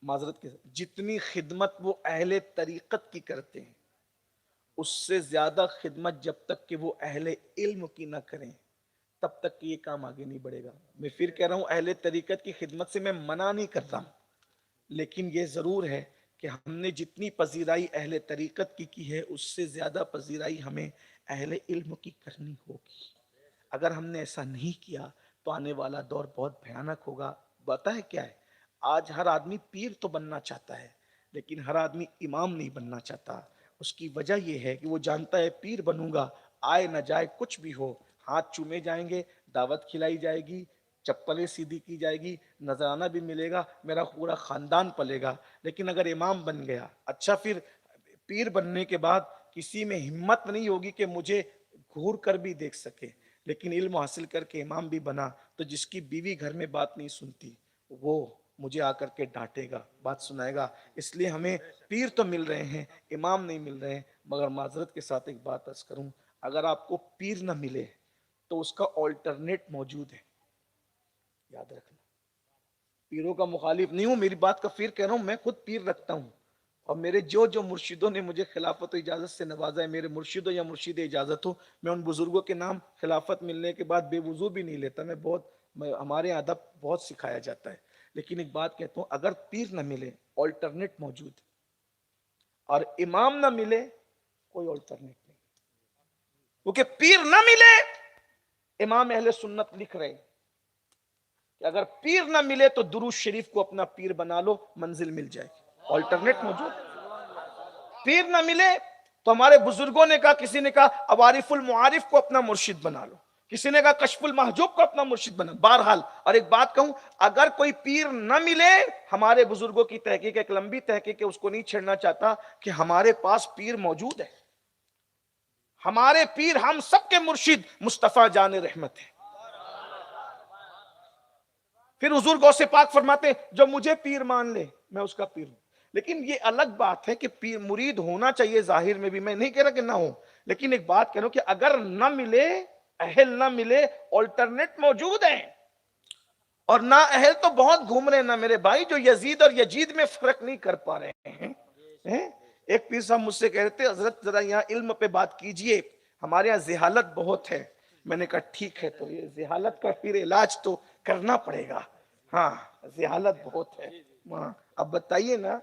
معذرت کے ساتھ، جتنی خدمت وہ اہل طریقت کی کرتے ہیں اس سے زیادہ خدمت جب تک کہ وہ اہل علم کی نہ کریں تب تک کہ یہ کام آگے نہیں بڑھے گا. میں پھر کہہ رہا ہوں اہل طریقت کی خدمت سے میں منع نہیں کرتا، لیکن یہ ضرور ہے کہ ہم نے جتنی پذیرائی اہل طریقت کی ہے اس سے زیادہ پذیرائی ہمیں اہل علم کی کرنی ہوگی. اگر ہم نے ایسا نہیں کیا تو آنے والا دور بہت بھیانک ہوگا. پتہ ہے کیا ہے، آج ہر آدمی پیر تو بننا چاہتا ہے لیکن ہر آدمی امام نہیں بننا چاہتا. اس کی وجہ یہ ہے کہ وہ جانتا ہے پیر بنوں گا، آئے نہ جائے کچھ بھی ہو، ہاتھ چومے جائیں گے، دعوت کھلائی جائے گی، چپلیں سیدھی کی جائے گی، نذرانہ بھی ملے گا، میرا پورا خاندان پلے گا. لیکن اگر امام بن گیا، اچھا پھر پیر بننے کے بعد کسی میں ہمت نہیں ہوگی کہ مجھے گھور کر بھی دیکھ سکے، لیکن علم حاصل کر کے امام بھی بنا تو جس کی بیوی گھر میں بات نہیں سنتی وہ مجھے آ کر کے ڈانٹے گا، بات سنائے گا. اس لیے ہمیں پیر تو مل رہے ہیں، امام نہیں مل رہے ہیں. مگر معذرت کے ساتھ ایک بات عرض کروں، اگر آپ کو پیر نہ ملے تو اس کا آلٹرنیٹ موجود ہے، یاد رکھنا. پیروں کا مخالف نہیں ہوں، میری بات کا پھر کہہ رہا ہوں، میں خود پیر رکھتا ہوں اور میرے جو مرشدوں نے مجھے خلافت و اجازت سے نوازا ہے، میرے مرشد ہو یا مرشد اجازت ہو، میں ان بزرگوں کے نام خلافت ملنے کے بعد بے وضو بھی نہیں لیتا. ہمارے ادب بہت سکھایا جاتا ہے. لیکن ایک بات کہتا ہوں، اگر پیر نہ ملے آلٹرنیٹ موجود، اور امام نہ ملے کوئی آلٹرنیٹ نہیں. کیونکہ پیر نہ ملے، امام اہل سنت لکھ رہے کہ اگر پیر نہ ملے تو درود شریف کو اپنا پیر بنا لو، منزل مل جائے گی. آلٹرنیٹ موجود. پیر نہ ملے تو ہمارے بزرگوں نے کہا، کسی نے کہا عوارف المعارف کو اپنا مرشد بنا لو، کسی نے کہا کشف المحجوب کو اپنا مرشد بنا. بہرحال، اور ایک بات کہوں، اگر کوئی پیر نہ ملے، ہمارے بزرگوں کی تحقیق، ایک لمبی تحقیق ہے، اس کو نہیں چھیڑنا چاہتا، کہ ہمارے پاس پیر موجود ہے. ہمارے پیر ہم سب کے مرشد مصطفیٰ جان رحمت ہے. پھر حضور غوث پاک فرماتے ہیں جو مجھے پیر مان لے میں اس کا پیر ہوں. لیکن یہ الگ بات ہے کہ پیر مرید ہونا چاہیے ظاہر میں بھی، میں نہیں کہہ رہا کہ نہ ہو، لیکن ایک بات کہہ رہا ہوں کہ اگر نہ ملے، اہل نہ ملے، آلٹرنیٹ موجود ہیں. اور نہ اہل تو بہت گھوم رہے ہیں نا میرے بھائی، جو یزید اور یجید میں فرق نہیں کر پا رہے ہیں. ایک پیر صاحب مجھ سے کہہ رہے تھے حضرت ذرا یہاں علم پہ بات کیجئے، ہمارے یہاں جہالت بہت ہے. میں نے کہا ٹھیک ہے، تو یہ جہالت کا پھر علاج تو کرنا پڑے گا. ہاں جہالت بہت ہے. اب بتائیے نا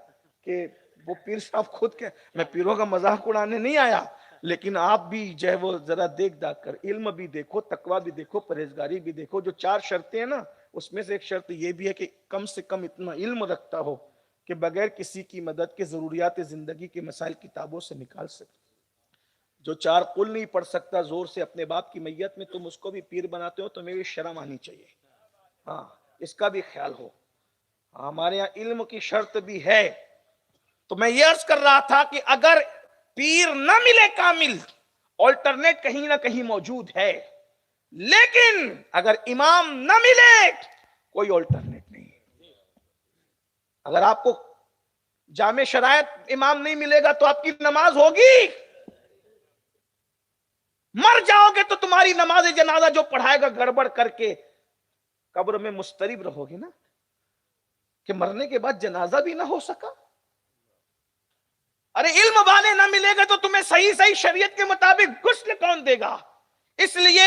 کہ وہ پیر صاحب خود کے، میں پیروں کا مذاق اڑانے نہیں آیا، لیکن آپ بھی جو ہے وہ ذرا دیکھ داکھ کر علم بھی دیکھو، تقویٰ بھی دیکھو، پرہیزگاری بھی دیکھو. جو 4 شرطیں ہیں نا، اس میں سے ایک شرط یہ بھی ہے کہ کم سے کم اتنا علم رکھتا ہو کہ بغیر کسی کی مدد کے ضروریات زندگی کے مسائل کتابوں سے نکال سکے. جو 4 قل نہیں پڑھ سکتا زور سے اپنے باپ کی میت میں، تم اس کو بھی پیر بناتے ہو تو میری شرم آنی چاہیے. ہاں اس کا بھی خیال ہو. ہمارے یہاں علم کی شرط بھی ہے. تو میں یہ عرض کر رہا تھا کہ اگر پیر نہ ملے کامل، آلٹرنیٹ کہیں نہ کہیں موجود ہے. لیکن اگر امام نہ ملے کوئی آلٹرنیٹ نہیں. اگر آپ کو جامع شرائط امام نہیں ملے گا تو آپ کی نماز ہوگی؟ مر جاؤ گے تو تمہاری نماز جنازہ جو پڑھائے گا گڑبڑ کر کے قبر میں مسترب رہو گے نا، کہ مرنے کے بعد جنازہ بھی نہ ہو سکا. ارے علم والے نہ ملے گا تو تمہیں صحیح شریعت کے مطابق غسل کون دے گا؟ اس لیے